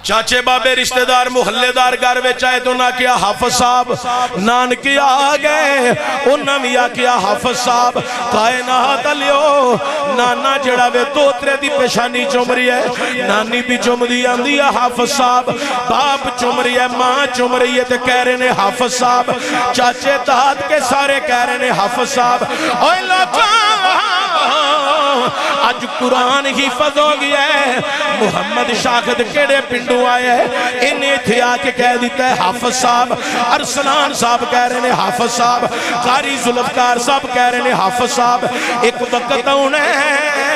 چاچے بابے رشتہ دار محلے دار گھر وچ آئے تو نہ کیا حافظ صاحب نانکی آ گئے انہاں بھی آ کیا حافظ صاحب کائنات لیو نانا جڑا وے دوترے دی پیشانی چوم رہی ہے نانی بھی چوم دی آندی ہے حافظ صاحب باپ چوم رہی ہے ماں چوم رہی ہے تے کہہ رہے نے حافظ صاحب چاچے داد کے سارے کہہ رہے نے حافظ صاحب اوہ لوکاں آج قرآن حفظ ہو گیا ہے محمد شاہد کیڑے پنڈو آئے ہیں انہیں تھے آکے کہہ دیتا ہے حافظ صاحب ارسلان صاحب کہہ رہے ہیں حافظ صاحب قاری ذوالفقار صاحب کہہ رہے ہیں حافظ صاحب ایک وقت انہیں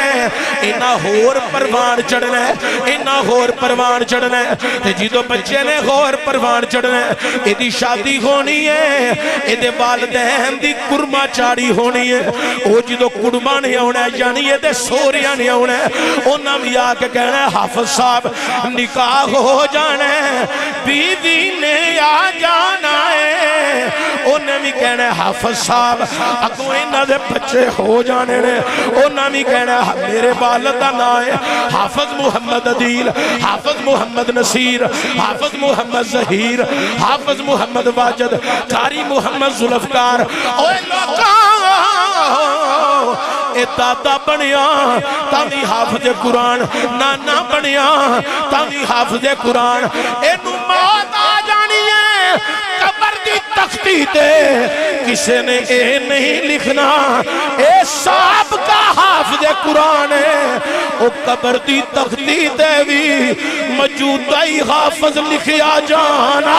انہا ہور پروان چڑھنا ہے انہا ہور پروان چڑھنا ہے جیدو بچے نے ہور پروان چڑھنا ہے ایدی شادی ہونی ہے ایدے والدین دی کرما چاڑی ہونی ہے او جیدو کرما نہیں ہونا ہے یعنی یہ دے سوریاں نہیں ہونا ہے انہاں بھی آکے کہنا ہے حافظ صاحب نکاح ہو جانا ہے بیوی نے آ جانا ہے انہاں بھی کہنا ہے حافظ صاحب اکو انہاں دے بچے ہو جانے نے انہاں بھی کہنا ہے میرے والدہ نائے حافظ محمد عدیل حافظ محمد نصیر حافظ محمد ظہیر حافظ محمد واجد قاری محمد ذوالفقار اوہ لوکاں اے دادا بنیا تاوی حافظ قرآن نانا بنیا تاوی حافظ قرآن اے نو موت آ جانی ہے قبر دی تختی تے کسے نے اے نہیں لکھنا اے صاحب کا حافظ قرآن ہے او قبر دی تختی تے بھی موجودہ ہی حافظ لکھیا جانا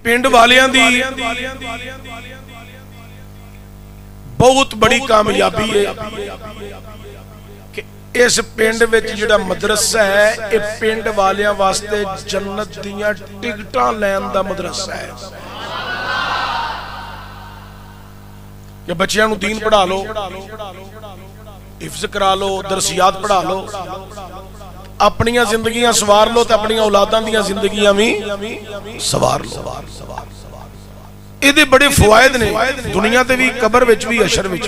پنڈ والیاں دی بہت بڑی کامیابی ہے کہ اس پنڈ وچ جڑا مدرسہ ہے اے پنڈ والیاں واسطے جنت دیاں ٹکٹاں لین دا مدرسہ ہے کہ بچیاں نو دین پڑھا لو حفظ کرا لو درسیات پڑھا لو اپنیاں زندگیاں سوار لو تے اپنیاں اولاداں دیاں زندگیاں بھی سوار لو یہ دے بڑے فوائد نے دنیا تے بھی قبر وچ بھی حشر وچ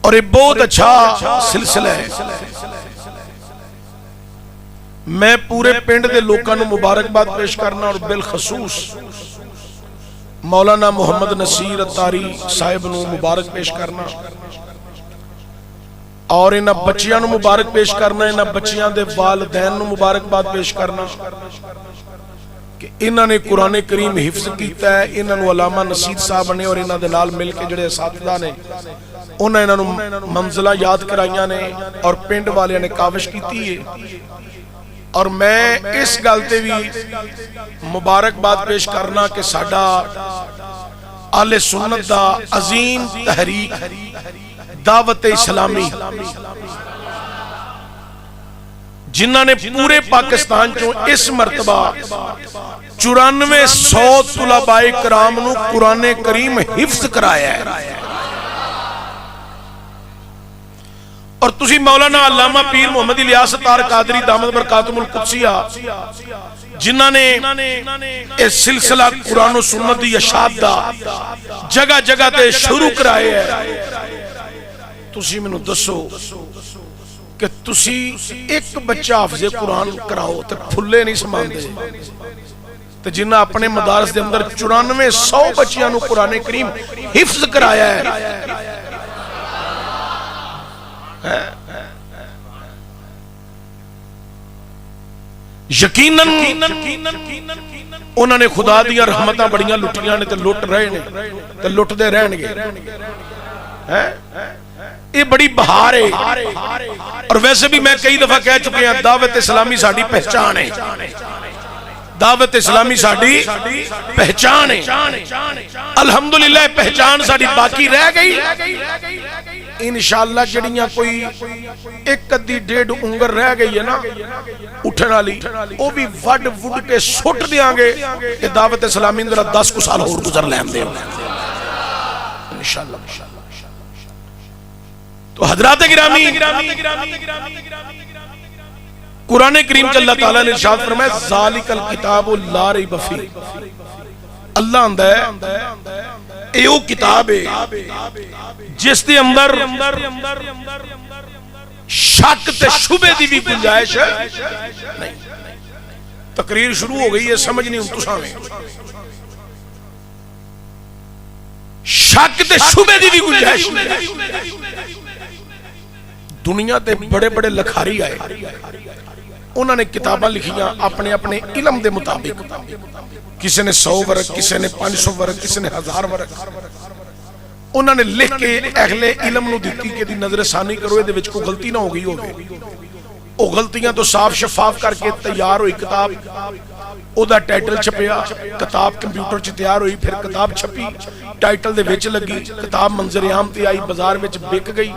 اور یہ بہت اچھا سلسلہ ہے میں پورے پنڈ دے لوکاں نو مبارکباد پیش کرنا اور بالخصوص مولانا محمد نصیر اتاری صاحب نو مبارک پیش کرنا اور انہاں بچیاں نو مبارک پیش کرنا انہاں بچیاں دے والدین نو مبارک بات پیش کرنا کہ انہاں نے قرآن کریم حفظ کیتا ہے انہاں نو علامہ نصیر صاحب نے اور انہاں دے نال مل کے جڑے اساتذہ نے انہاں نو منزلہ یاد کرائیاں نے اور پنڈ والے نے کاوش کیتی ہے اور میں اس گلتے بھی مبارک بات پیش کرنا کہ ساڈا اہل سنت دا عظیم تحریک دعوت اسلامی جنہاں نے پورے پاکستان چوں اس مرتبہ 9400 طلباء کرام نو قرآن کریم حفظ کرایا ہے اور تسی مولانا علامہ پیر محمد الیاس اتار قادری دامت برکاتہم القدسیہ جنہاں نے اس سلسلہ قرآن و سنت دی اشاعت دا جگہ جگہ تے شروع کرائے ہے تسی میں نو دسو کہ تسی ایک بچہ حافظ قرآن کراؤ تے پھلے نہیں سمان دے تے جنہ اپنے مدارس دے اندر 9400 بچیاں نو قرآن کریم حفظ کرایا ہے یقیناً انہوں نے خدا دیا رحمتاں بڑیاں لٹیاں نے تے لٹ رہے نے تے لٹ دے رہن گے یہ بڑی بہار ہے اور ویسے بھی میں کئی دفعہ کہہ چکے ہیں دعوت اسلامی ساڑھی پہچان ہے دعوت اسلامی ساڑھی پہچان ہے الحمدللہ پہچان ساڑھی باقی رہ گئی انشاءاللہ جڑیاں کوئی ایک قدی ڈیڑھ انگر رہ گئی ہے نا اٹھنا لی وہ بھی وڈ وڈ کے سٹ دیاں گے کہ دعوت اسلامی اندر 10 کو سال اور گزر لیں دے انشاءاللہ تو حضرات گرامی قرآن کریم کے اللہ تعالیٰ نے ارشاد فرمایا ذالک الکتاب لا ریب فیہ اللہ آندا ہے اے او کتاب ہے جس دے اندر شک تے شبے دی بھی گنجائش نہیں. تقریر شروع ہو گئی ہے, سمجھ نہیں ہوں تساں نے. شک تے شبے دی بھی گنجائش نہیں. دنیا تے بڑے بڑے لکھاری آئے, انہوں نے کتاباں لکھیاں اپنے اپنے علم دے مطابق. کسی نے 100 ورق, کسی نے 500 ورق, کسی نے 1000 ورق. انہوں نے لکھ کے اہل علم نو دیتی کہ دی نظر ثانی کرو یہ دے وچ کوئی غلطی نہ ہو گئی ہوگی. او غلطیاں تو صاف شفاف کر کے تیار ہوئی کتاب. او دا ٹائٹل چھپیا, کتاب کمپیوٹر چ تیار ہوئی, پھر کتاب چھپی, ٹائٹل دے وچ لگی, کتاب منظر عام تے آئی, بازار وچ بک گئی,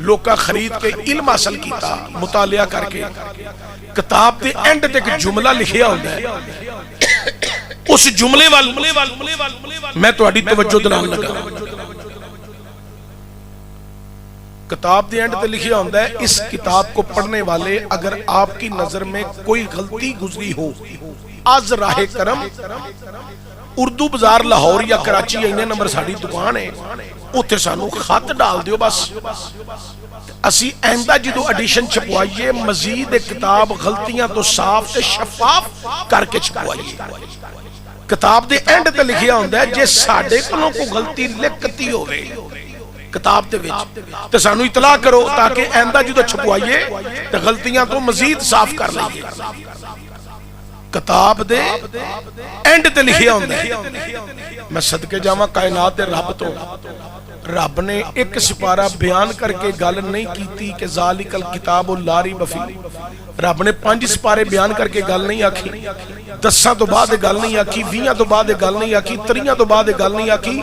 لوکاں خرید کے علم حاصل کیتا مطالعہ کر کے. کتاب دے اینڈ تے ایک جملہ لکھیا ہوندا ہے, اس جملے وال میں تہاڈی توجہ دلان لگا. کتاب دی اینڈ تے لکھیا ہوندا ہے اس کتاب کو پڑھنے والے اگر آپ کی نظر میں کوئی غلطی گزری ہو از راہ کرم, اردو بازار لاہور یا کراچی اینے نمبر ساڑی دکان ہے, اوتھے سانو خط ڈال دیو بس. اسی آئندہ جدو ایڈیشن چھپوائیے مزید کتاب غلطیاں تو صاف تے شفاف کر کے چھپوائیے. کتاب دے اینڈ تے لکھیا ہوندا ہے جے ساڈے کولوں کو غلطی لکھتی ہوئے کتاب دے وچ تے سانو اطلاع کرو تاکہ آئندہ جدو چھپوائیے تے غلطیاں تو مزید صاف کر لئیے. کتاب دے اینڈ تے لکھیا ہوندا ہے, میں صدقے جاواں کائنات دے رب تو, رب نے ایک سپارہ بیان کر کے گل نہیں کیتی کہ ذالک الکتاب لا ریب فیہ. رب نے 5 سپارے بیان کر کے گل نہیں آکھی, 10 تو بعد گل نہیں آکھی, 20 تو بعد گل نہیں آکھی, 30 تو بعد گل نہیں آکھی.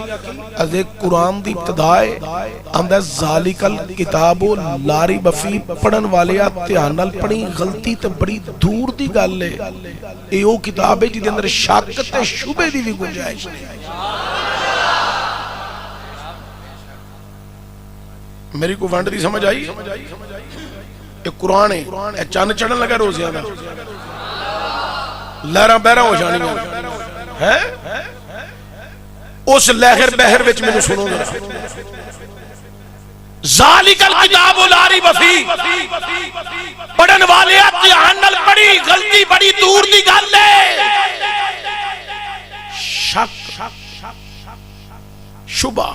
اے قرآن دی ابتدا ہے آندا ذالک الکتاب لا ریب فیہ. پڑھن والے دھیان نال پڑھی, غلطی تے بڑی دور دی گل ہے. اے او کتاب ہے جدے اندر شک تے شبے دی بھی گنجائش نہیں. میری کو ونڈ دی سمجھ آئی؟ یہ قرآن ہے, چند چڑھن لگا روزیاں دا, لہراں بہراں ہو جانی ہے. اس لہر بہر وچ مینوں سنو ذرا. ذالک الکتاب لا ریب فیہ, پڑھن والے دھیان نال پڑھی, غلطی بڑی دور دی گل ہے. شک شبہ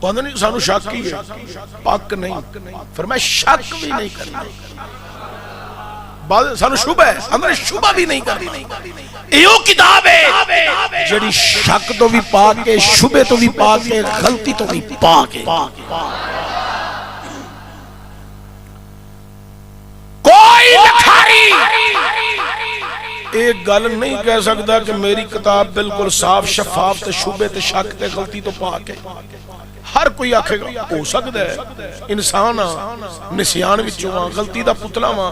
پتہ نہیں سانو شک کی ہے, پاک نہیں فرمایا شک بھی نہیں کرنا. سانو شبہ ہے, اندر شبہ بھی نہیں کرنا. ایو کتاب ہے جڑی شک تو بھی پاک ہے, شبہ تو بھی پاک ہے, غلطی تو بھی پاک ہے. کوئی لکھاری ایک گل نہیں کہہ سکتا کہ میری کتاب بالکل صاف شفاف تے شبہ تے شک تے غلطی تو پاک ہے. ہر کوئی آکھے گا ہو سکتا ہے, انسان نسیان وچوں غلطی دا پتلا وا,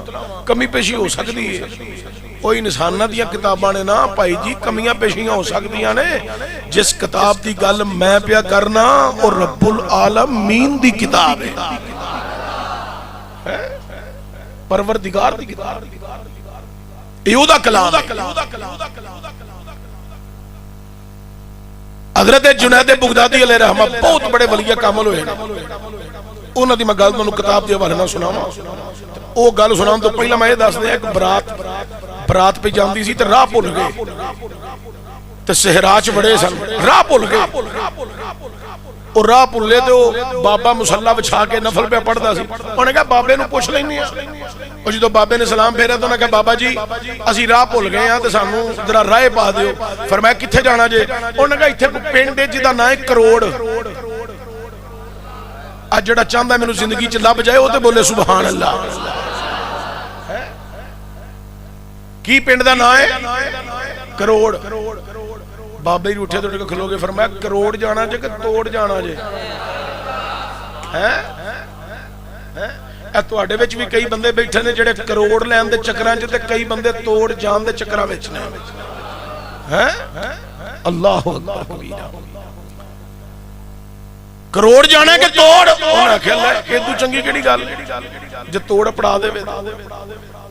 کمی پیشی ہو سکتی ہے. کوئی انساناں دیاں کتاباں نے نا بھائی جی کمیاں پیشیاں ہو سکتیاں نے. جس کتاب دی گل میں پیا کرنا اور رب العالمین دی کتاب ہے, پروردگار دی کتاب, ایو دا کلام. حضرت جنید بغدادی علیہ رحمہ بہت بڑے ولی کامل ہوئے ہیں. انہاں دی میں گل تانوں کتاب دی حوالے نال سناواں. او گل سناون تو پہلا میں یہ دس دیا کہ برات پہ جاندی سی تے راہ بھول گئے تے صحرا چ بڑے سن, راہ بھول گئے. اور راہ بھولے تے بابا مصلی بچھا کے نفل پہ پڑھدا سی. انہاں نے کہا بابے نو پوچھ لینی ہے. اور جدو بابے نے سلام پھیرا تو انہاں نے کہا بابا جی اسی راہ بھول گئے ہیں تے سانو ذرا راہ پا دیو. فرمایا کتھے جانا جے؟ انہاں نے کہا ایتھے کوئی پنڈ ہے جدا نام ہے کروڑ. اج جڑا چاہندا ہے مینوں زندگی چ لب جائے او تے بولے سبحان اللہ. کی پنڈ دا نام ہے کروڑ. بابے ہی اٹھے تو کھلو گے, فرمایا کروڑ جانا جے کہ توڑ جانا جے؟ تواڈے وچ بھی کئی بندے بیٹھے نے جڑے کروڑ لین دے چکراں چ تے کئی بندے توڑ جان دے چکراں وچ نے. اللہ اکبر کبیرہ. کروڑ جانا کہ توڑ؟ انہاں آکھیا لے ادو چنگی کیڑی گل جے توڑ پڑا دے.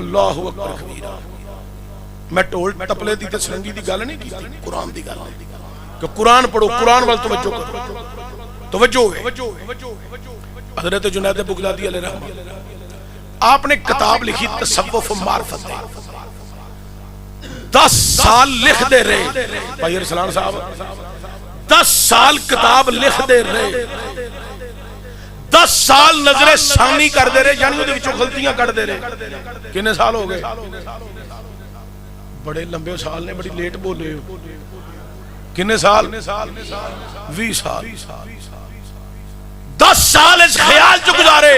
اللہ اکبر کبیرہ. میں ٹول تپلے دی تے سرنگی دی گل نہیں کیتی, قرآن دی گل ہے کہ قرآن پڑھو, قرآن وال توجہ کرو. توجہ ہے. حضرت جنید بغدادی علیہ رحمہ آپ نے کتاب لکھی تصوف و معرفت. 10 سال لکھ دے رہے بھائی ارسلان صاحب, 10 سال کتاب لکھ دے رہے, 10 سال نظر ثانی کر دے رہے, یعنی وہ غلطیاں کر دے رہے. کتنے سال ہو گئے؟ بڑے لمبے سال نے, بڑی لیٹ بولے ہو. کتنے سال؟ 20 سال. 10 سال اس خیال چ گزارے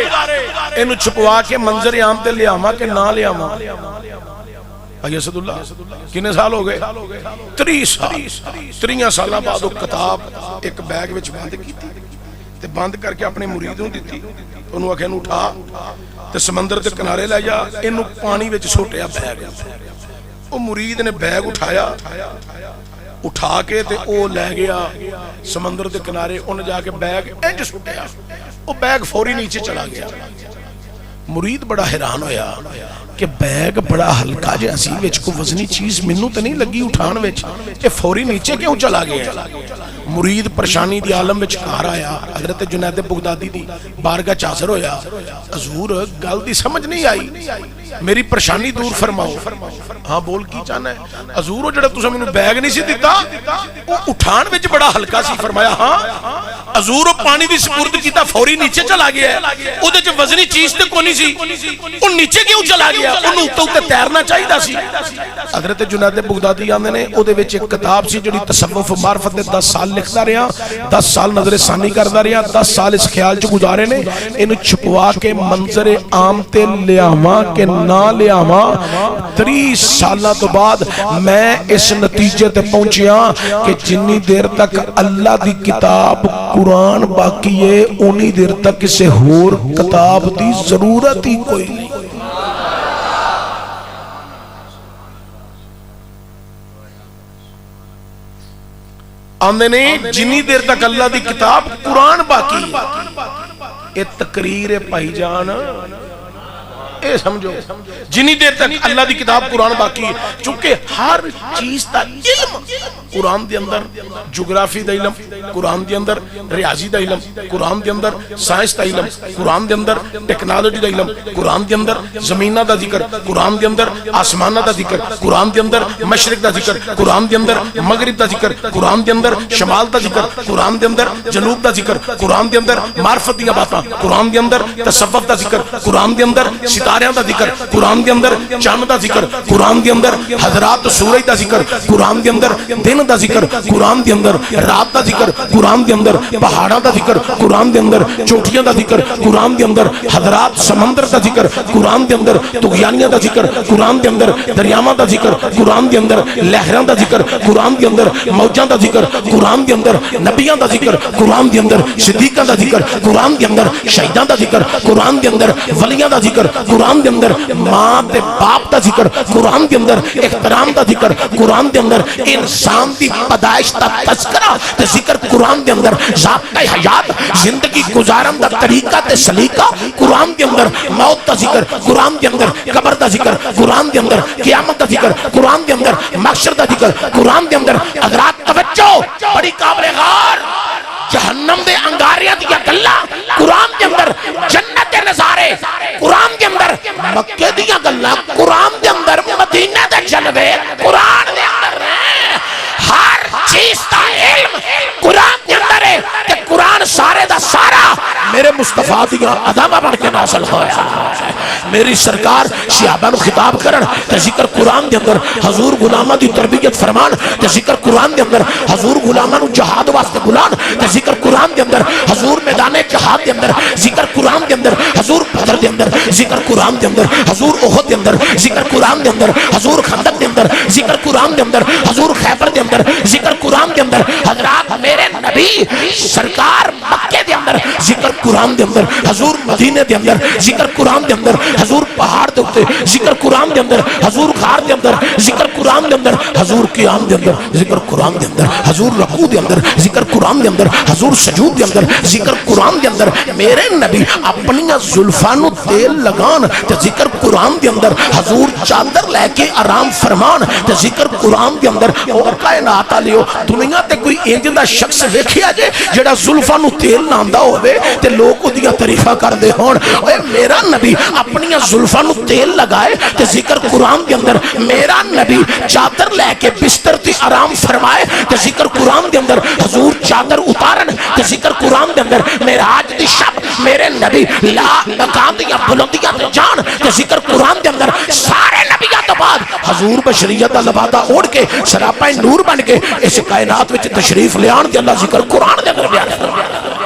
اینو چھپوا کے منظر عام تے لے آواں کہ نہ لے آواں. بھائی اسد اللہ کتنے سال ہو گئے؟ 30 سال. 30 سالاں بعد وہ کتاب ایک بیگ وچ بند کیتی تے بند کر کے اپنے مرید نوں دتی. اونوں آکھیا نوں اٹھا تے سمندر دے کنارے لے جا, اینوں پانی وچ سوٹیا بیگ. وہ مرید نے بیگ اٹھایا, اٹھا کے تے او لے گیا سمندر دے کنارے. انہیں جا کے بیگ انج سٹیا, وہ بیگ فوری نیچے چلا گیا. مرید بڑا حیران ہویا کہ بیگ بڑا ہلکا جہا سی, وچ کوئی وزنی چیز مینوں تے نہیں لگی اٹھان وچ, اے فوری نیچے کیوں چلا گیا؟ مرید پریشانی دی عالم وچ گھر آیا, حضرت جنید بغدادی دی بارگاہ چ حاضر ہویا. حضور گل دی سمجھ نہیں آئی, میری پریشانی دور فرماؤ. ہاں بول کی چاہنا ہے؟ حضور جڑا تساں مینوں بیگ نہیں سی دتا او اٹھان وچ بڑا ہلکا سی. فرمایا ہاں. حضور پانی دی سپرد کیتا, فوری نیچے چلا گیا ہے, اودے وچ وزنی چیز تے کوئی نہیں سی, او نیچے کیوں چلا گیا؟ اونوں اوتے تیرنا چاہیدا سی. حضرت جنید بغدادی آندے نے اودے وچ ایک کتاب سی جڑی تصوف و معرفت دے 10 سال لکھدا رہیا, 10 سال نظر ثانی کردا رہیا, 10 سال اس خیال چ گزارے نے اینو چھپوا کے منظر عام تے لے آواں کہ نہ لے آواں. 30 سالاں تو بعد میں اس نتیجے تے پہنچیا کہ جنی دیر تک اللہ دی کتاب قرآن باقی ہے اونی دیر تک کسے ہور کتاب دی ضرورت ہی کوئی نہیں. آندے نے جنی دیر تک اللہ دی کتاب قرآن باقی ہے. اے تقریر بھائی جان, اے سمجھو جنی دیر تک اللہ دی کتاب قرآن باقی ہے, چونکہ ہر چیز دا علم قرآن دے اندر, جغرافی دا علم قرآن دے اندر, ریاضی دا علم قرآن دے اندر, سائنس دا علم قرآن دے اندر, ٹیکنالوجی دا علم قرآن دے اندر, زمینہ دا ذکر قرآن دے اندر, آسمانہ دا ذکر قرآن دے اندر, مشرق دا ذکر قرآن دے اندر, مغرب دا ذکر قرآن دے اندر, شمال دا ذکر قرآن دے اندر, جنوب دا ذکر قرآن دے اندر, معرفت دی باتاں قرآن دے اندر, تصوف دا ذکر قرآن دے اندر, ستاریاں دا ذکر قرآن دے اندر, چاند دا ذکر قرآن دے اندر, حضرات سورج دا ذکر قرآن دے اندر, دن دا ذکر قرآن دے اندر, رات دا ذکر قرآن دے اندر, پہاڑاں دا ذکر قرآن دے اندر, چوٹیاں دا ذکر قرآن دے اندر, حضرات سمندر دا ذکر قرآن دے اندر, طغیانیاں دا ذکر قرآن دے اندر, دریاواں دا ذکر قرآن دے اندر, لہراں دا ذکر قرآن دے اندر, موجاں دا ذکر قرآن دے اندر, نبیاں دا ذکر قرآن دے اندر, صدیقاں دا ذکر قرآن دے اندر, شہیداں دا ذکر قرآن دے اندر, ولیاں دا ذکر قرآن دے اندر, ماں تے باپ دا ذکر قرآن دے اندر, احترام دا ذکر قرآن دے اندر, انسان دی پیدائش دا تذکرہ تے ذکر قرآن دے اندر, ضابطہ حیات زندگی گزارن دا طریقہ تے سلیقہ قرآن دے اندر, موت دا ذکر قرآن دے اندر, قبر دا ذکر قرآن دے اندر, قیامت دا ذکر قرآن دے اندر, محشر دا ذکر قرآن دے اندر. حضرات توجہ بڑی قابل غور, جہنم دے انگاریاں دیا گلاں قرآن دے اندر, جنت دے نظارے قرآن دے اندر, مکے دیا گلاں قرآن دے اندر, مدینہ دے جلوے قرآن دے اندر, ہر چیز دا علم قرآن دے اندر ہے. کہ قرآن سارے دا سارا میرے مصطفیٰ دیا عظمہ بن کے نازل ہویا. میری سرکار صحابہ نو خطاب کرن تے ذکر قرآن دے اندر, حضور غلاماں دی تربیت فرمان تے ذکر قرآن دے اندر, حضور غلاماں نو جہاد واسطے بلان تے ذکر قرآن دے اندر, حضور میدان جہاد دے اندر ذکر قرآن دے اندر, حضور بدر دے اندر ذکر قرآن دے اندر, حضور احد دے اندر ذکر قرآن دے اندر, حضور خندق دے اندر ذکر قرآن دے اندر, حضور خیبر دے اندر ذکر قرآن دے اندر. حضرات میرے نبی سرکار مکے دے اندر ذکر ذکر قرآن دے اندر حضور مدینے دے اندر ذکر قرآن دے اندر حضور پہاڑ دے اتے ذکر قرآن دے اندر حضور غار دے اندر ذکر قرآن دے اندر حضور قیام دے اندر ذکر قرآن دے اندر حضور رکوع دے اندر ذکر قرآن دے اندر حضور سجود دے اندر ذکر قرآن دے اندر میرے نبی اپنی زلفانو تیل لگان تے ذکر قرآن دے اندر حضور چادر لے کے آرام فرمان تے ذکر قرآن دے اندر اور کائنات لیو دنیا تے کوئی انج دا شخص ویکھیا جے جڑا زلفانو تیل نامدا ہوے تے لوگ اودیاں تعریفاں کردے ہون اوے میرا نبی اپنی زلفانو تیل لگائے تے ذکر قرآن دے اندر میرا نبی چادر لے کے بستر تے آرام فرمائے تے ذکر قرآن دے اندر حضور چادر اتارن تے ذکر قرآن دے اندر معراج دی شب میرے نبی لا مقام دیاں بلندیاں تے جان تے ذکر قرآن دے اندر سارے نبیاں تو بعد حضور بشریت دا لبادہ اوڑھ کے سراپا نور بن کے اس کائنات وچ تشریف لے آن تے اللہ ذکر قرآن دے اندر بیان فرمایا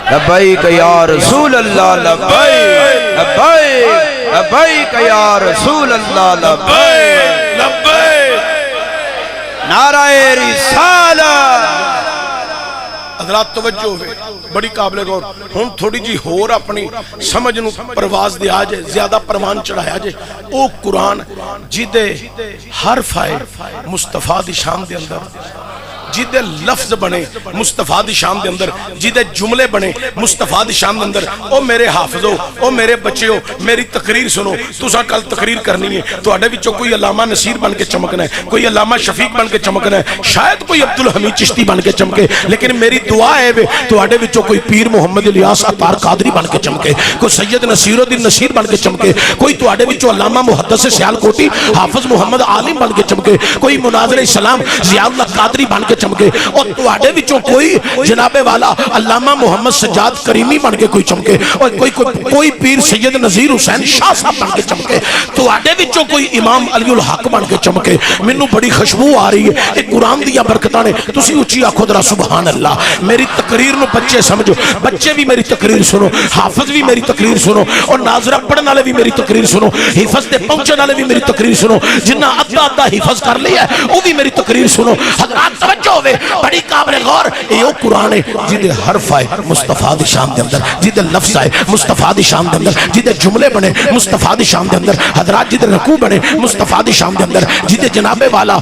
لبیک یا رسول اللہ لبیک لبیک لبیک یا رسول اللہ لبیک لبیک نعرہ رسالت حضرات توجہ ہوئے بڑی قابل غور ہم تھوڑی جی ہور اپنی سمجھ نو پرواز دیا جے زیادہ پروان چڑھایا جے او قرآن جیدے حرف آئے مصطفیٰ دی شان دے اندر جیدے لفظ بنے مصطفیٰ دی شان دے اندر جیدے جملے بنے مصطفیٰ دی شان دے اندر او میرے حافظو او میرے بچے ہو میری تقریر سنو تساں کل تقریر کرنی ہے تو اڈے وچوں کوئی علامہ نصیر بن کے چمکنا ہے کوئی علامہ شفیق بن کے چمکنا ہے شاید کوئی عبدالحمید چشتی بن کے چمکے لیکن میری دعا ہے تو اڈے وچوں کوئی پیر محمد الیاس عطار قادری بن کے چمکے کوئی سید نصیر الدین نصیر بن کے چمکے کوئی تو اڈے وچوں علامہ محدث سیالکوٹی حافظ محمد عالم بن کے چمکے کوئی مناظر اسلام ضیاء اللہ قادری بن کے چمکے اور تواڈے وچوں کوئی جناب والا علامہ محمد سجاد کریمی بن کے کوئی چمکے اور کوئی پیر سید نذیر حسین شاہ صاحب بن کے چمکے تواڈے وچوں کوئی امام علی الحق بن کے چمکے مینوں بڑی خوشبو آ رہی ہے اے قرآن دیاں برکتاں نے تسی اچھی آکھو ذرا سبحان اللہ میری تقریر نو بچے سمجھو بچے بھی میری تقریر سنو حافظ بھی میری تقریر سنو اور ناظرہ پڑھن والے بھی میری تقریر سنو حفظ تے پہنچن والے بھی میری تقریر سنو جنہ ادھا حفظ کر لیا ہے وہ بھی میری تقریر سنو حضرات توجہ ہوئے بڑی قابل غور یہ وہ قرآن ہے جیدے حرف آئے مصطفیٰ دی شان دے اندر جیدے لفظ آئے مصطفیٰ دی شان دے اندر جیدے جملے بنے مصطفیٰ دی شان دے اندر حضرات جیدے رکوع بنے مصطفیٰ دی شان دے اندر جیدے جناب والا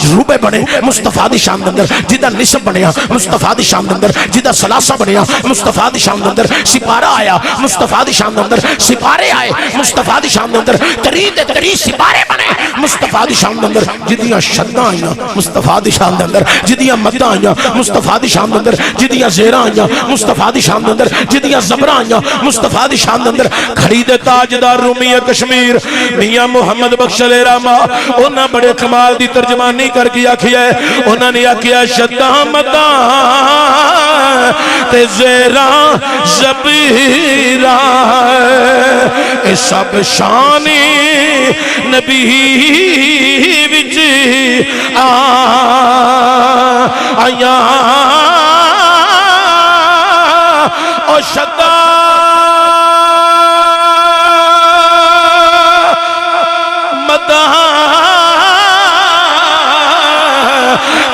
روبے بنے مصطفیٰ دی شان دے اندر جیدہ نصب بنیا مصطفیٰ دی شان دے اندر جیدہ سلاسہ بنیا مصطفیٰ دی شان دے اندر سپارہ آیا مصطفیٰ دی شان دے اندر سپارے آئے مصطفیٰ دی شان دے اندر تری سپارے بنے مصطفیٰ دی شان دے اندر جدیاں شدہ آئیاں مصطفیٰ دی شان دے اندر جدیاں مدہ آئیاں مصطفیٰ دی شان دے اندر جدیاں زیرہ آئیاں مصطفیٰ دی شان دے اندر جدیاں زبرہ آئیاں مصطفیٰ دی شان دے اندر خرید تاجدار رومی کشمیر میاں محمد بخش راما انہاں بڑے کمال دی ترجمانی کر کے آکھیا ہے انہاں نے آکھیا شدہ مدہ تے زیرہ زبیرہ اے سب شانی نبی وچ آیا او شدہ مدہ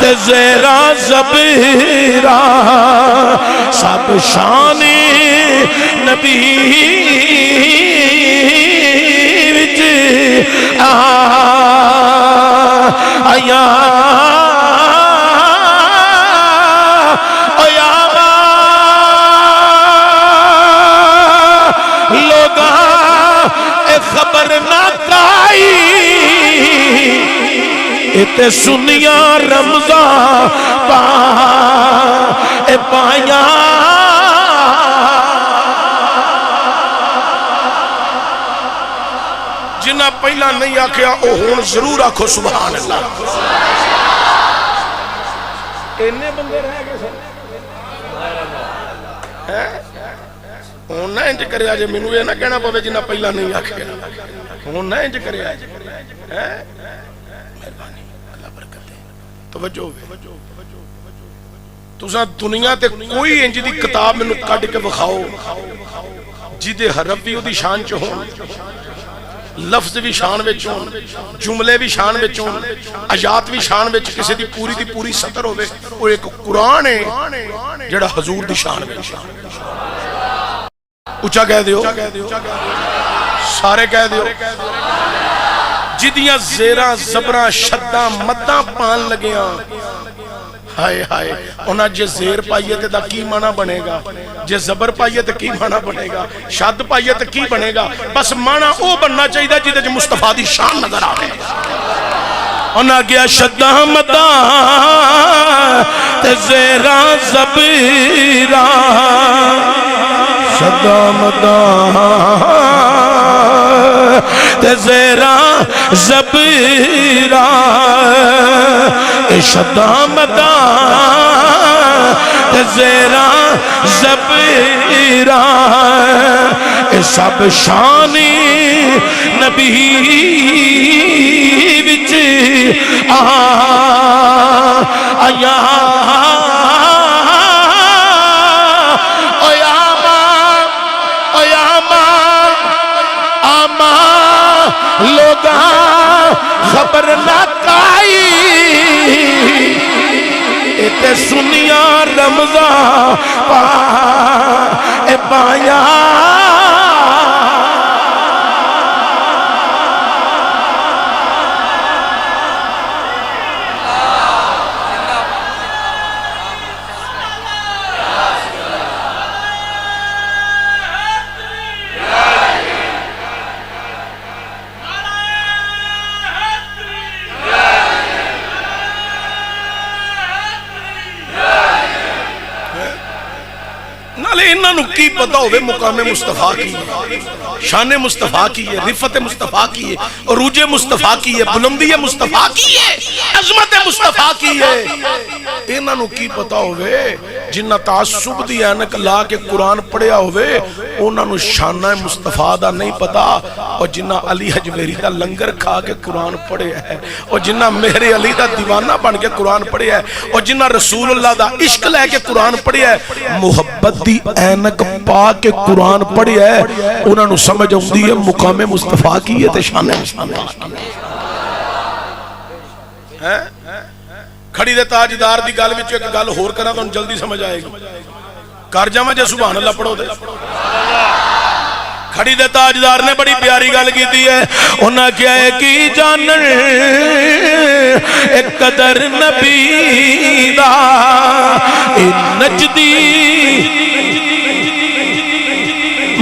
تے زیرہ زبیرہ سب شانی نبی وچ آیا خبر نہ کائی اتے سنیا رمضان پایا جنہ پہلا نہیں آکھیا او ہون ضرور آکھو سبحان اللہ اینے بندے رہ گئے سن ہوں نہ انج کریا جے مینوں یہ نہ کہنا پوے جنہ پہلا نہیں آکھیا ہوں نہ انج کریا جے مہربانی اللہ برکت دے توجہ تساں دنیا تے کوئی انج دی کتاب مینوں کڈ کے بخاؤ جدے حرف بھی اودی شان چ ہون لفظ بھی شان وچ ہون جملے بھی شان وچ ہون آیات بھی شان وچ کسی دی پوری سطر ہوے او ایک قرآن ہے جڑا حضور دی شان وچ اونچا کہہ دیو سارے کہہ دیو جدیاں زیراں زبراں شداں مداں پان لگیاں ہائے ہائے انہاں جے زیر پائیے تے دا کی معنی بنے گا جے زبر پائیے تے کی معنی بنے گا شد پائیے تے کی بنے گا بس معنی او بننا چاہیے جدے جو مصطفیٰ دی شان نظر آوے انہاں گیا شداں مداں تے زیراں زبراں شداں مداں تے زیراں زبراں شداں مداں تے زیراں زبراں سب شانی نبی وچ آیا لوگاں خبر نہ کائی تے سنیا رمضان پایا کی پتہ ہوئے مقام مصطفیٰ کی ہے شان مصطفیٰ کی ہے رفت مصطفیٰ کی ہے عروج مصطفیٰ کی ہے بلندی مصطفیٰ کی ہے عظمت مصطفیٰ کی ہے انہاں نو کی پتہ ہوئے جنہ تعصب دی اینک لا کے قرآن پڑھیا ہوئے انہاں نو شان مصطفیٰ دا نہیں پتا اور جنہ علی حجویری دا لنگر کھا کے قرآن پڑھیا ہے اور جنہ میرے علی دا دیوانہ بن کے قرآن پڑھیا ہے اور جنہ رسول اللہ دا عشق لے کے قرآن پڑھیا ہے محبت دی اینک پا کے قرآن پڑھیا ہے انہاں نو سمجھ ہوندی ہے مقام مصطفیٰ کی ہے تے شان ہے کھڑی دے تاجدار دی گل وچ ایک گل ہور کراں تانوں جلدی سمجھ آئے گی کر جاواں جے سبحان اللہ پڑھو تے کھڑی دے تاجدار نے بڑی پیاری گل کیتی ہے انہاں کیا ہے کی جانن ایک قدر نبی دا نجدی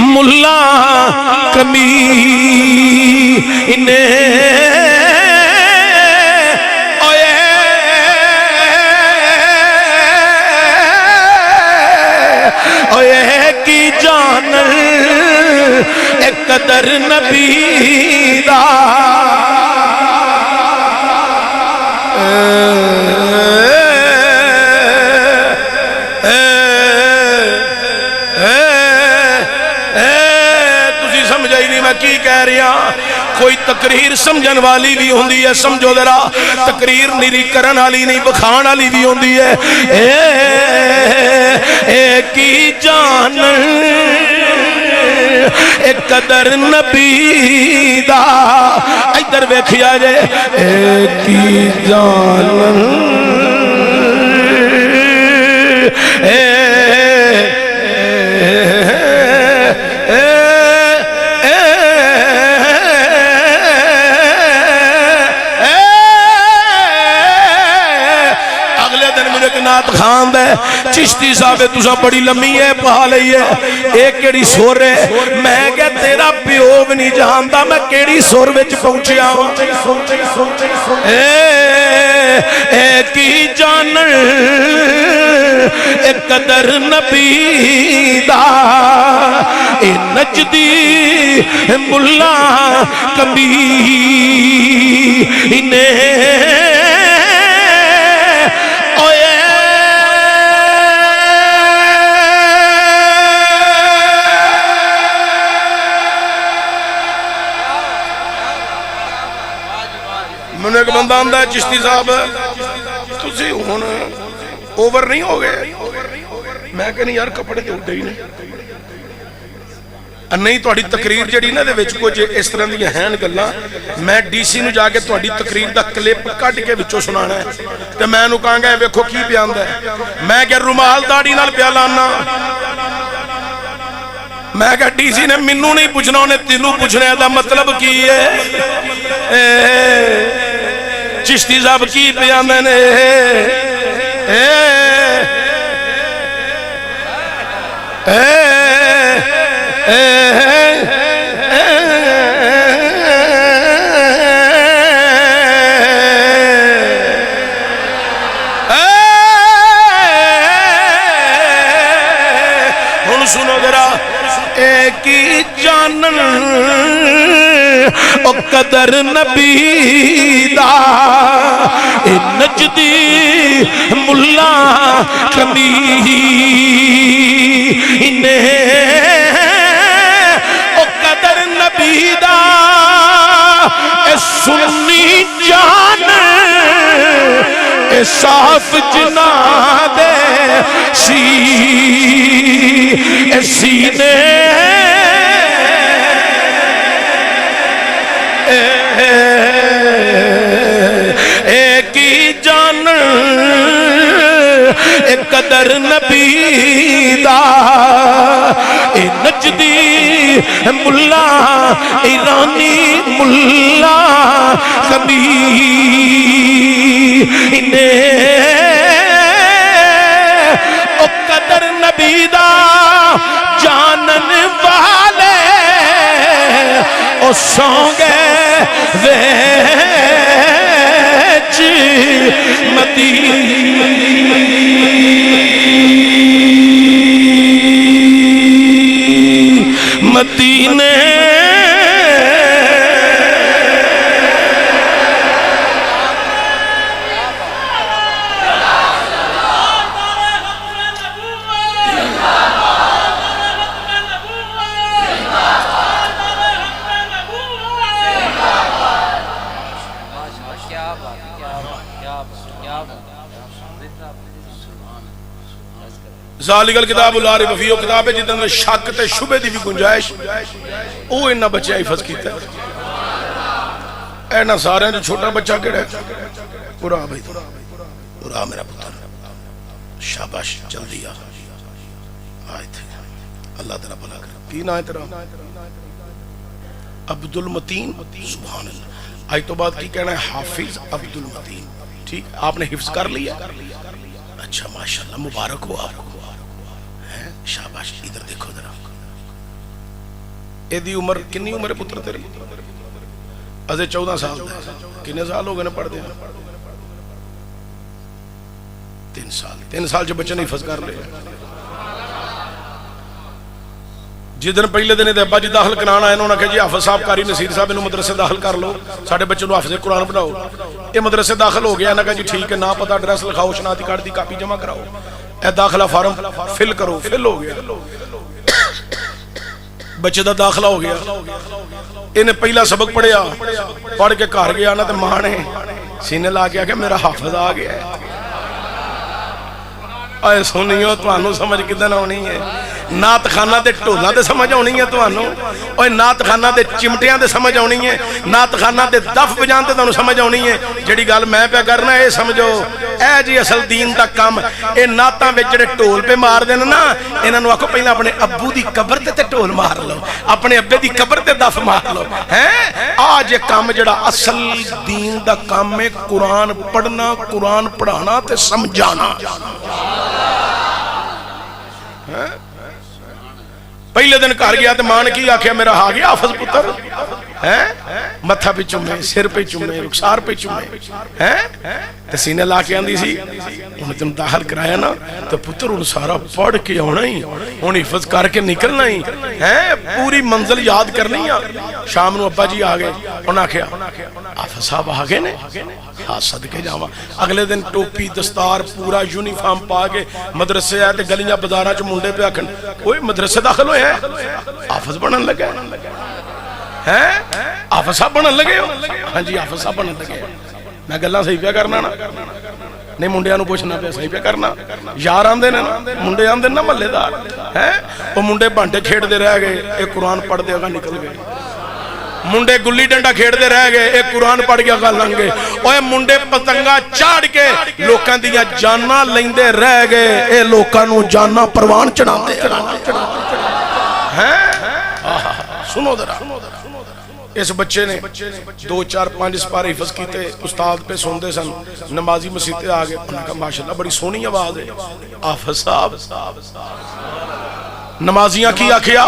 ملا کمی کی جان ایک قدر نبی دا تسی سمجھ آئی نہیں میں کی کہہ رہی ہاں کوئی تقریر سمجھن والی بھی ہوندی ہے سمجھو ذرا تقریر نیری کرن والی نہیں بخان والی بھی ہوندی ہے اے کی جان ایک قدر نبی دا ادھر ویکھیا جے اے کی جان خان دے چشتی صاحب تسا بڑی لمبی ہے پہا لئی ہے ایک کیڑی سور ہے میں کہ تیرا پیو بھی نہیں جانتا میں کیڑی سور وچ پہنچیا ہوں اے کی جان ایک قدر نبی دا اے نجدی ملا کبھی انہیں ایک بندہ آندا ہے چشتی صاحب تسی ہن اوور نہیں ہو گئے میں کہ نہیں یار کپڑے تے اڈے ہی نہیں نہیں تہاڈی تقریر جڑی نا دے وچ کچھ اس طرح دی ہیں گلاں میں ڈی سی نو جا کے تہاڈی تقریر دا کلپ کڈ کے وچوں سنانا ہے تے میں نو کہاں گا ویکھو کی پیا آندا ہے میں کہ رومال داڑھی نال پیا لانا میں کہ ڈی سی نے مینوں نہیں پوچھنا انہیں تینوں پوچھنے دا مطلب کی ہے چشتی صاحب کی پیا آندے نے ہن سنو ذرا ایک ہی جانن او قدر نبی دا اے نجدی ملا کمی او قدر نبی دا اے سنی جان اے صاف جنا دے سی اے سینے ایک ہی جان اے قدر نبی دا اے نجدی ملا ایرانی ملا کبھی او قدر نبی دا جانن والے او سونگے ویچ مدینے ذالک الکتاب لا ریب فیہ کتاب ہے جدن شک تے شبہ دی بھی گنجائش او انہاں بچے حفظ کیتا ہے اینا سارے جو چھوٹا بچہ کیڑا ہے پورا بھائی پورا میرا پتر شاباش جلدی آ آئے تھے اللہ تعالیٰ بھلا کر کی نام ہے تیرا عبد المتین سبحان اللہ آج تو بعد کی کہنا ہے حافظ عبد المتین ٹھیک آپ نے حفظ کر لیا اچھا ماشاءاللہ مبارک ہو آپ کو شاباش ادھر دیکھو ذرا ایدی عمر کنی عمر ہے پتر تیری ازے 14 سال دے کنے سال ہو گئے نے پڑھ دیا 3 سال جو بچے نے حفظ کر لے جدن پہلے دن ابا جی داخل کرانا ہے انہوں نے کہا جی حافظ صاحب قاری نصیر صاحب انہوں مدرسے داخل کر لو ساڑھے بچوں نے حافظ قرآن بناؤ یہ مدرسے داخل ہو گیا انہوں نے کہا جی ٹھیک ہے نا پتا ایڈریس لکھاؤ شناختی کارڈ دی کاپی جمع کراؤ اے داخلہ فارم فل کرو فل ہو گیا بچے دا داخلہ ہو گیا انہیں پہلا سبق پڑھیا پڑھ کے گھر گیا نا تے ماں نے سینے لا کے کہ میرا حافظ آ گیا ہے اے سنیو تانوں سمجھ کدن ہونی ہے نعت خانہ دے ٹولاں تے سمجھ ہونی ہے تانوں اوے نعت خانہ دے چمٹیاں تے سمجھ ہونی ہے نعت خانہ دے دف بجان تے تانوں سمجھ ہونی ہے جڑی گل میں پیا کرنا اے سمجھو اے جی اصل دین دا کام اے نعتاں وچ جڑے ٹول پہ مار دین نا انہاں نوں آکھو پہلا اپنے ابو دی قبر تے ٹول مار لو اپنے ابے دی قبر تے دف مار لو ہیں آج یہ کام جڑا اصل دین دا کام ہے قرآن پڑھنا قرآن پڑھانا تے سمجھانا پہلے دن کر گیا تو ماں نے کی آکھیا میرا آ گیا حافظ پتر متھا پہ چومے سر پہ چومے رخسار پہ چومے سینے لا کے آندی سی انہیں تم داخل کرایا نا تو پتر ان سارا پڑھ کے آنا ہی انہیں حفظ کر کے نکلنا ہی پوری منزل یاد کرنی ہے شام نو ابا جی آ گئے انہیں آکھیا حافظ صاحب آ گئے نے ہاں صدقے جاواں اگلے دن ٹوپی دستار پورا یونیفارم پا کے مدرسے آئے تے گلیاں بازاراں چ منڈے پہ آکھن اوئے مدرسے داخل ہوئے ہیں حافظ بنن لگے ہیں حافظ صاحب بنن لگے ہو ہاں جی حافظ صاحب بنن لگے میں گلاں صحیح پیا کرنا نا نہیں منڈیاں نو پوچھنا پیا صحیح پیا کرنا یار آندے نے نا منڈے آندے نا محلے دار ہیں وہ منڈے بانٹے کھیڑ دے رہ گئے ایک قرآن پڑھ دے گا نکل گئے منڈے گلی ڈنڈا کھیڑ دے رہ گئے ایک قرآن پڑھ گیا گا لنگ گئے اوے منڈے پتنگا چاڑ کے لوکاں دیا جانا لیندے رہ گئے اے لوکاں نو جانا پروان چڑھا دے ہیں سنو ذرا اس بچے نے 2 4 5 سپارے حفظ کیتے استاد پہ سوندے سن نمازی مسیتے آگے انہوں نے کہا ماشاءاللہ بڑی سونی آواز ہے حافظ صاحب نمازیاں کی آکھیا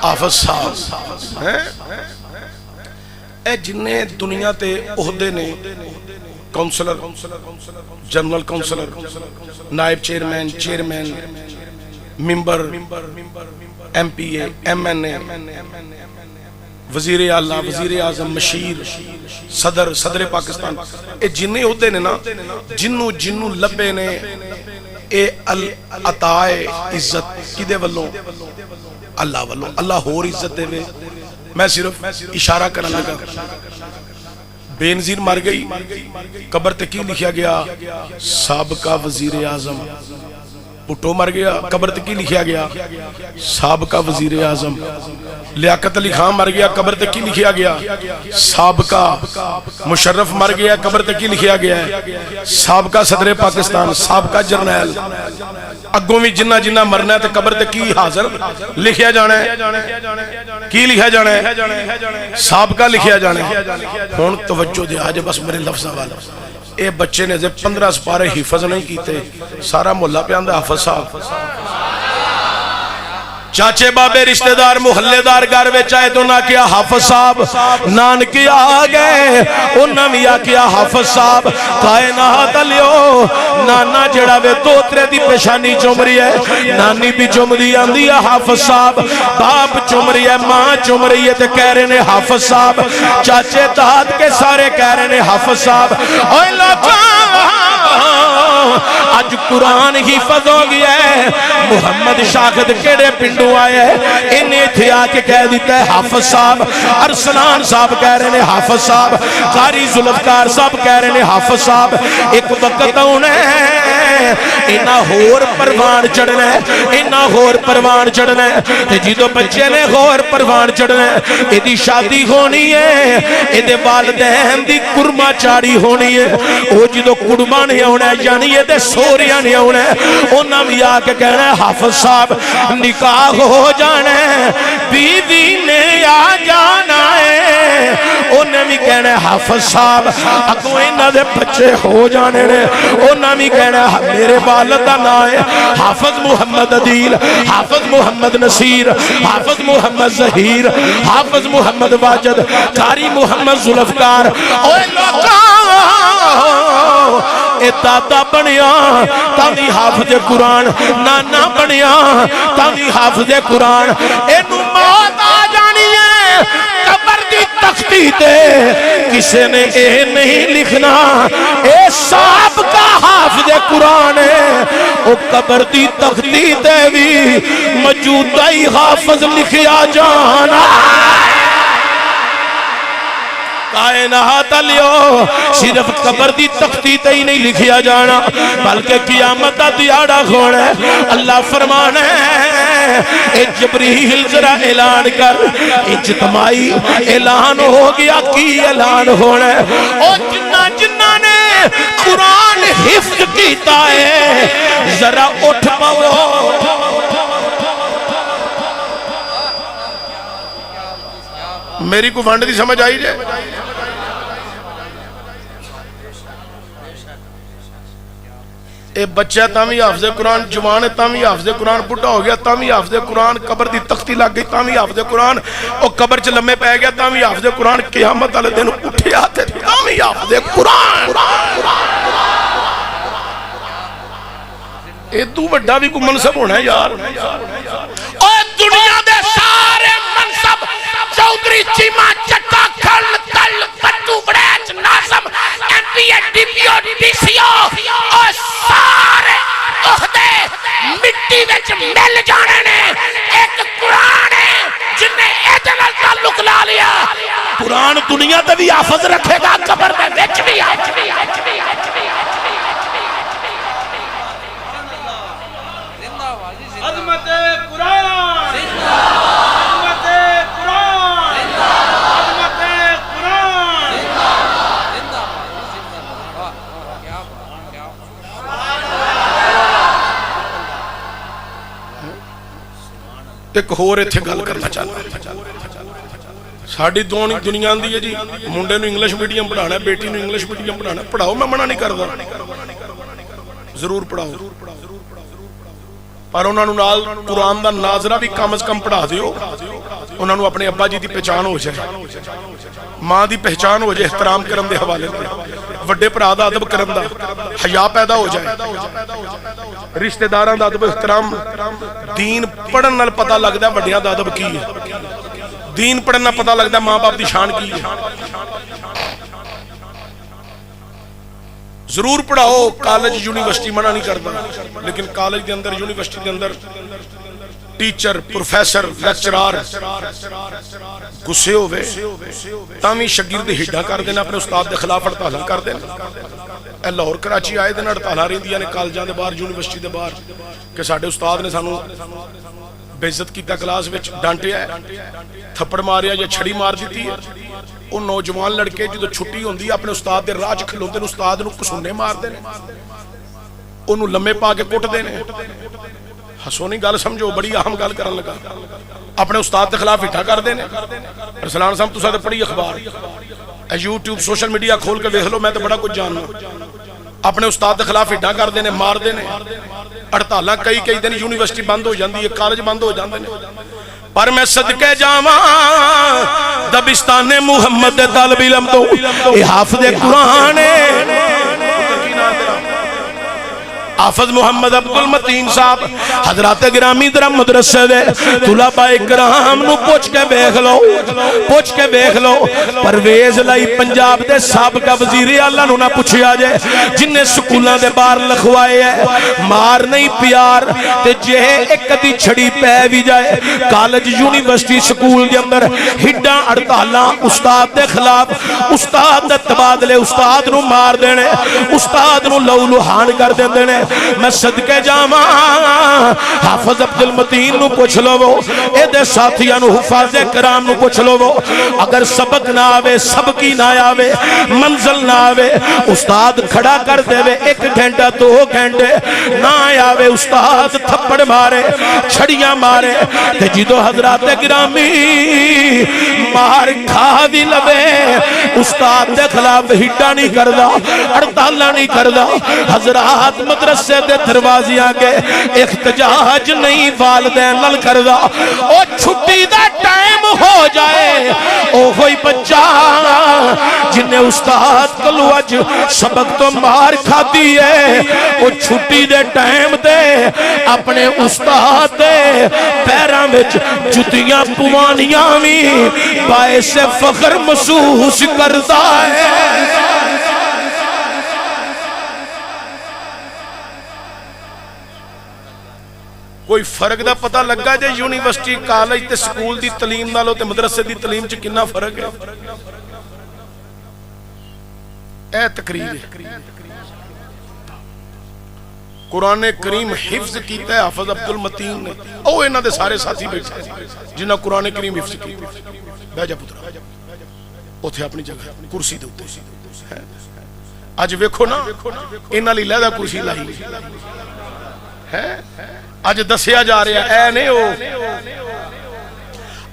حافظ صاحب اے جنہیں دنیا تے عہدے نے کونسلر جنرل کونسلر نائب chairman member M P A M N A وزیر اعلیٰ وزیر اعظم مشیر صدر پاکستان اے جنہیں عہدے نے نا جنوں لبے نے اے عطائے عزت کدے والوں اللہ والوں اللہ ہور عزت دے وے میں صرف اشارہ کرنا لگا بے نظیر مر گئی قبر تے کی لکھیا گیا سابقہ وزیر اعظم پٹو مر گیا قبر تے کی لکھیا گیا سابقہ وزیر اعظم لیاقت علی خان مر گیا قبر تے کی لکھیا گیا سابقہ مشرف مر گیا قبر تے کی لکھیا گیا ہے سابقہ صدر پاکستان سابقہ جرنیل اگوں بھی جنہ مرنا ہے تے قبر تے کی حاضر لکھیا جانا ہے کی لکھیا جانا ہے سابقہ لکھیا جانا ہے ہون توجہ دے آج بس میرے لفظاں والا اے بچے نے 15 سپارے حفظ نہیں کیتے سارا محلہ پہ آندہ حافظ صاحب چاچے بابے رشتہ دار محلے دار گھر وچ آئے تو نہ کیا حافظ صاحب نانکی آ گئے انہاں بھی آکھیا حافظ صاحب کائنات لیو نانا جڑا وے دوترے دی پیشانی چوم رہی ہے نانی بھی چوم دی آندی ہے حافظ صاحب باپ چوم رہی ہے ماں چوم رہی ہے تے کہہ رہے نے حافظ صاحب چاچے داد کے سارے کہہ رہے نے حافظ صاحب اوے لوکاں آج قرآن حفظ ہو گیا ہے محمد شاہد کیڑے پنڈوں آئے ہیں انہیں تھے آکے کہہ دیتا ہے حافظ صاحب ارسلان صاحب کہہ رہے ہیں حافظ صاحب قاری ذوالفقار صاحب کہہ رہے ہیں حافظ صاحب ایک وقت انہیں انہا ہور پروان چڑھنا ہے انہا ہور پروان چڑھنا ہے جیدو بچے نے ہور پروان چڑھنا ہے ایدی شادی ہونی ہے ایدے والدین دی کرما چاڑی ہونی ہے او جیدو کرما نہیں ہونا ہے یعنی یہ دے سوریاں نہیں ہونا ہے انہاں بھی آکے کہنا ہے حافظ صاحب نکاح ہو جانا ہے بیوی نے آ جانا ہے انہیں بھی کہنا ہے حافظ صاحب اگو انہاں دے بچے ہو جانے نے انہاں بھی کہنا ہے میرے والدہ نہ ہے حافظ محمد عدیل حافظ محمد نصیر حافظ محمد ظہیر حافظ محمد واجد قاری محمد ذوالفقار اوے لوکاں اے دادا بنیا تاوی حافظ قرآن نانا بنیا تاوی حافظ قرآن اے نو موت آ جانی ہے قبر دی تختی تے کسے نے اے نہیں لکھنا اے صاحب کا حافظ قرآن ہے او قبر دی تختی تے بھی موجودہ ہی حافظ لکھیا جانا کائنات لیو صرف قبر دی تختی تے ہی نہیں لکھیا جانا بلکہ قیامت دا دیاڑا کھونا ہے اللہ فرمانا ہے اے جبریل ذرا اعلان کر اجتماعی اعلان ہو گیا کی اعلان ہونا ہے او جنہ نے قرآن حفظ کیتا ہے ذرا اٹھ پاؤ میری کو وانڈ دی سمجھ آئی جائے اے بچہ تامی حافظ قرآن جوان ہے تامی حافظ قرآن پٹا ہو گیا تامی حافظ قرآن قبر دی تختی لگ گئی تامی حافظ قرآن اور قبر چ لمحے پہ گیا تامی حافظ قرآن قیامت والے دن اٹھے آتے تامی حافظ قرآن اے تو بڑا بھی کوئی منصب ہونا ہے یار اور دنیا دے سارے منصب چودری چیمہ چٹا کھل تل پٹو بڑیچ نازم M P A D P O D C O اور سارے عہدے مٹی وچ مل جانے نے ایک قرآن ہے جنہیں ایدنال تعلق لا لیا قرآن دنیا تے بھی حافظ رکھے گا قبر دے وچ بھی عظمت قرآن عظمت قرآن عظمت قرآن ایک ہور ایتھے گل کرنا چاہتا ساڈی دنیا دی ہے جی منڈے نو انگلش میڈیم پڑھانا ہے بیٹی نو انگلش میڈیم پڑھانا ہے پڑھاؤ میں منع نہیں کردا ضرور پڑھاؤ پر انہاں نو نال قرآن دا ناظرہ بھی کم از کم پڑھا دیو انہاں نو اپنے ابا جی دی پہچان ہو جائے ماں دی پہچان ہو جائے احترام کرن دے حوالے تے وڈے بھرا دا ادب کرن دا حیا پیدا ہو جائے رشتہ داراں دا ادب احترام دین پڑھن نال پتہ لگدا ہے وڈیاں دا ادب کی ہے دین پڑھنا پتہ لگتا ہے ماں باپ دی شان کی ہے ضرور پڑھاؤ کالج یونیورسٹی منع نہیں کرتا لیکن کالج دے اندر یونیورسٹی دے اندر ٹیچر پروفیسر لیکچرار گسے ہوئے تامی شگرد ہڈا کر دینا اپنے استاد دے خلاف ہڑتالاں کر دینا اے لاہور کراچی آئے دن ہڑتالاں رہندیاں نے کالجاں دے باہر یونیورسٹی دے باہر کہ ساڈے استاد نے سانو بے عزت کیتا کلاس وچ ڈانٹیا ہے تھپڑ ماریا یا چھڑی مار دیتی ہے وہ نوجوان لڑکے جدو چھٹی ہوندی ہے اپنے استاد دے راہ کھلوندے نے استاد نو کسونے مار دے اونوں لمے پا کے کٹ دے نے ہسو نہیں گل سمجھو بڑی اہم گل کرن لگا اپنے استاد دے خلاف اٹھا کر دے نے ارسلان صاحب تساں تے پڑھی اخبار یوٹیوب سوشل میڈیا کھول کے دیکھ لو میں تے بڑا کچھ جاننا اپنے استاد دے خلاف اٹھا کر دے نے مار دے نے ہڑتالاں کئی دن یونیورسٹی بند ہو جاندی ہے کالج بند ہو جاندے نے پر میں صدقے جاواں دبستان محمد دے طالب علم تو اے حافظ قرآن حافظ محمد عبد المتین صاحب حضرات گرامی در مدرسے دے طلباء کرام نو پوچھ کے بیخ لو پرویز لائی پنجاب دے سابقہ وزیر اعلیٰ نو نہ پوچھیا جائے جن نے سکولاں دے باہر لکھوائے ہے مار نہیں پیار تے جے ایک دی چھڑی پہ بھی جائے کالج یونیورسٹی سکول دے اندر ہڈاں ہڑتالاں استاد دے خلاف استاد دے تبادلے استاد نو مار دینے استاد نو لو لوہان کر دینے میں صدقے جاواں حافظ عبد المتین نو پوچھ لو وہ اے دے ساتھیاں نو حفاظ کرام نو پوچھ لو وہ اگر سبق نہ آوے سبقی نہ آوے منزل نہ آوے استاد کھڑا کر دے وے 1 گھنٹہ 2 گھنٹے نہ آوے استاد تھپڑ مارے چھڑیاں مارے تے جدو حضرات گرامی مار کھا بھی لوے استاد دے خلاف ہڈا نہیں کردا ہڑتالاں نہیں کردا حضرات مدرسے دے دروازیاں کے احتجاج نہیں والدین نال کردا او چھٹی دا ٹائم ہو جائے او ہوئی بچہ جن نے استاد کلو اج سبق تو مار کھاتی ہے او چھٹی دے ٹائم دے اپنے استاد دے پیراں وچ جتیاں پوانیاں وی باعث فخر محسوس کردا ہے کوئی فرق دا پتہ لگا جے یونیورسٹی کالج تے سکول دی تعلیم نالوں تے مدرسے دی تعلیم چ کتنا فرق ہے اے تقریر ہے قرآن کریم حفظ کیتا ہے حافظ عبد المتین نے او انہاں دے سارے ساتھی بیٹھے جنہاں قرآن کریم حفظ کیتا بیٹھ جا پترا اوتھے اپنی جگہ کرسی دے اوتے اج ویکھو نا انہاں لئی لہدا کرسی لائی ہے آج دسیا جا رہا ہے اے نہیں ہو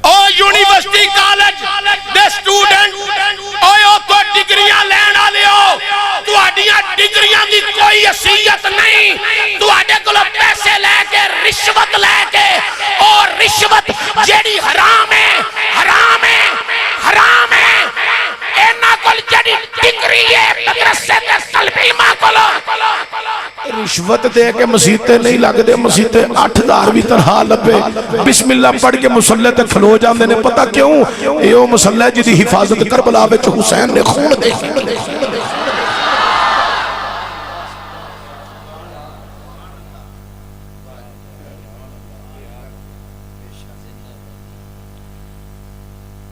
او یونیورسٹی کالج دے سٹوڈنٹ او تو ڈگریاں لینا لیو تو آڈیاں ڈگریاں دی کوئی حیثیت نہیں تو آڈے کلو پیسے لے کے رشوت لے کے اور رشوت جیڑی حرام ہے حرام ہے حرام ہے اینا کل جیڑی ڈگری ہے مدرسے دے طلبی ماں کلو رشوت دے کے مسیطے نہیں لگ دے مسیطے 8,000 بھی تنہا لبے بسم اللہ پڑھ کے مسلح تے کھلو جاندے نے پتہ کیوں ایو مسلح جی دی حفاظت کربلا وچ حسین نے خون دے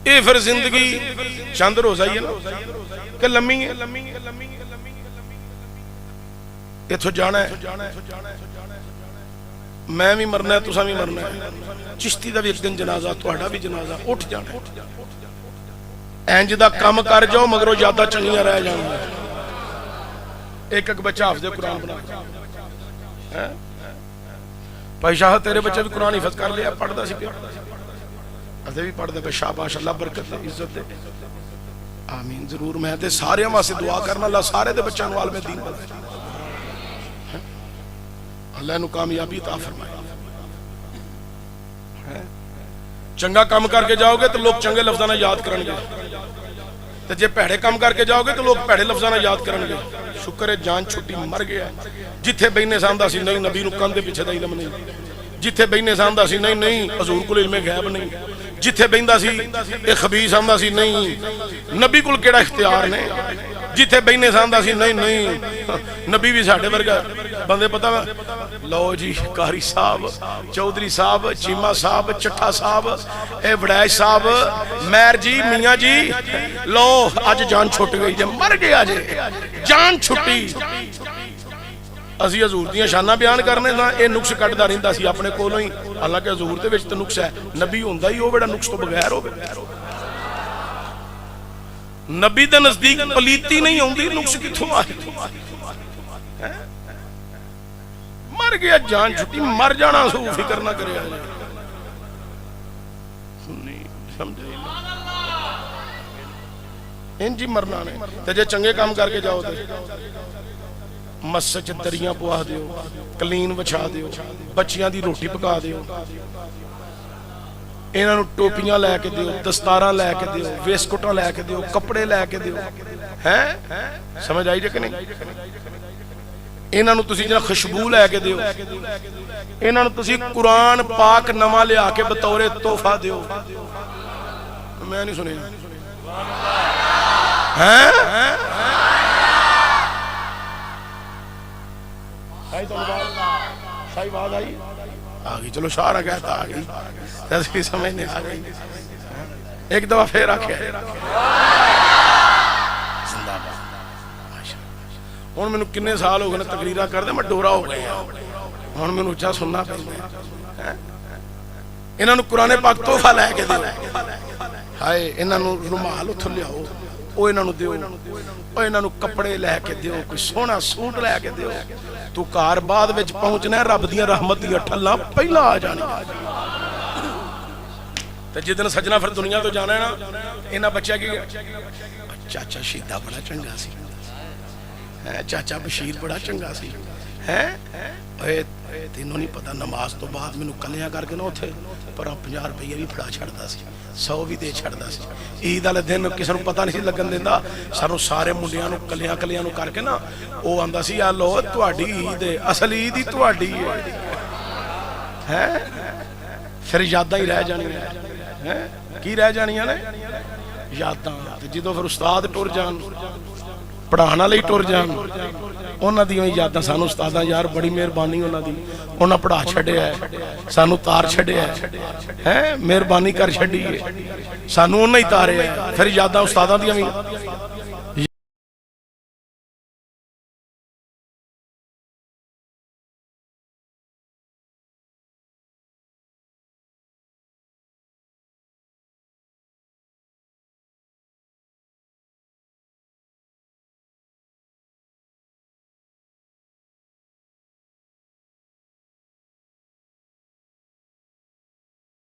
یہ پھر زندگی چند روزہ ہی ہے نا کہ لمبی ہے اتھوں جانا ہے میں بھی مرنا ہے تساں بھی مرنا ہے چشتی دا بھی ایک دن جنازہ تہاڈا بھی جنازہ اٹھ جانا ہے انج دا کم کر جاؤ مگروں زیادہ چنگیاں رہ جان ایک بچہ حافظ قرآن بنا بھائی شاہ تیرے بچے بھی قرآن حفظ کر لیا پڑھدا سی پیا اسے بھی پڑھدا پہ شاباش اللہ برکت دے عزت دے آمین ضرور میں تے سارے واسطے دعا کرنا اللہ سارے دے بچوں نو عالم دین بنائے اللہ نو کامیابی عطا فرمائے چنگا کام کر کے جاؤ گے تو لوگ چنگے لفظاں یاد کرن گے تے جے بھڑے کام کر کے جاؤ گے تو لوگ بھڑے لفظاں یاد کرن گے شکر ہے جان چھٹی مر گیا جتھے بینے ساندا سی نہیں نبی نو کان دے پیچھے دا علم نہیں جتھے بینے ساندا سی نہیں نہیں حضور کول علم غیب نہیں جتھے بیندا سی اے خبیث آندا سی نہیں نبی کول کیڑا اختیار نے جتھے بینے ساندا سی نہیں نہیں نبی بھی ساڈے ورگا بندے پتہ لو جی قاری صاحب چودھری صاحب چیمہ صاحب چٹھا صاحب اے وڑائش صاحب میر جی میاں جی لو اج جان چھٹ گئی جے مر گیا جے جان چھٹی اسی حضور دیاں شاناں بیان کرنے نا اے نقص کٹدا رہندا سی اپنے کولوں ہی حالانکہ حضور دے وچ تے نقص ہے نبی ہوندا ہی او بڑا نقص تو بغیر ہوے نبی دے نزدیک پلیتی نہیں ہوندی نقص کتھوں آئے مر گیا جان چھٹی مر جانا سو فکر نہ کرے نہیں سمجھے انجی مرنا نے تے جے چنگے کام کر کے جاؤ تے مسجد دریاں پوا دیو کلین وچھا دیو بچیاں دی روٹی پکا دیو انہاں نو ٹوپیاں لے کے دیو دستاراں لے کے دیو ویسکٹاں لے کے دیو کپڑے لے کے دیو ہیں سمجھ آئی جے کہ نہیں انہاں نو تسی جنا خوشبو لے کے دیو انہاں نو تسی قرآن پاک نواں لے آ کے بطور تحفہ دیو میں نہیں سنیا ہیں شاہی بات آئی آگئی چلو شاہ کہتا آگئی تیسری سمجھنے آگئی ایک دفعہ پھر آکھے زندہ بات ہون میں نے کنے سال ہو گئے تقریرہ کر دے میں ڈورا ہو گئے ہون میں نے اچھا سننا پہلے انہاں نو قرآن پاک تحفہ لے کے دیو ہائے انہاں نو رومال اتھو لے آؤ او انہاں نو دیو او انہاں نو کپڑے لے کے دیو کوئی سونا سوٹ لے کے دیو تو کار بعد وچ پہنچنا ہے رب دیاں رحمت دیاں ٹھلاں پہلا آ جانی تے جدن سجنا پھر دنیا تو جانا ہے نا انہاں بچہ کی چاچا شیدہ بڑا چنگا سی چاچا بشیر بڑا چنگا سی تینوں نہیں پتا نماز تو بعد میں کلیاں کر کے نہ اتھے پر 50 روپیہ بھی پھڑا چھڑدا سی 100 بھی دے چھڑدا سی عید والے دن کسی نوں پتہ نہیں لگن دیندا سانوں سارے منڈیاں نوں کلیاں نوں کر کے نا او آندا سی آ لو تہاڈی عید ہے اصل عید ہی تہاڈی ہے پھر یاداں ہی رہ جانیاں ہیں کی رہ جانیاں نے یاداں تے جدوں پھر استاد ٹر جان پڑھانا لئی ٹر جان انہاں دی یاداں سانوں استاداں یار بڑی مہربانی انہاں دی انہاں پڑھا چھڈیا ہے سانوں تار چھڈیا ہے مہربانی کر چھڈی ہے سانوں انہاں ہی تارے ہے پھر یاداں استاداں دیاں وی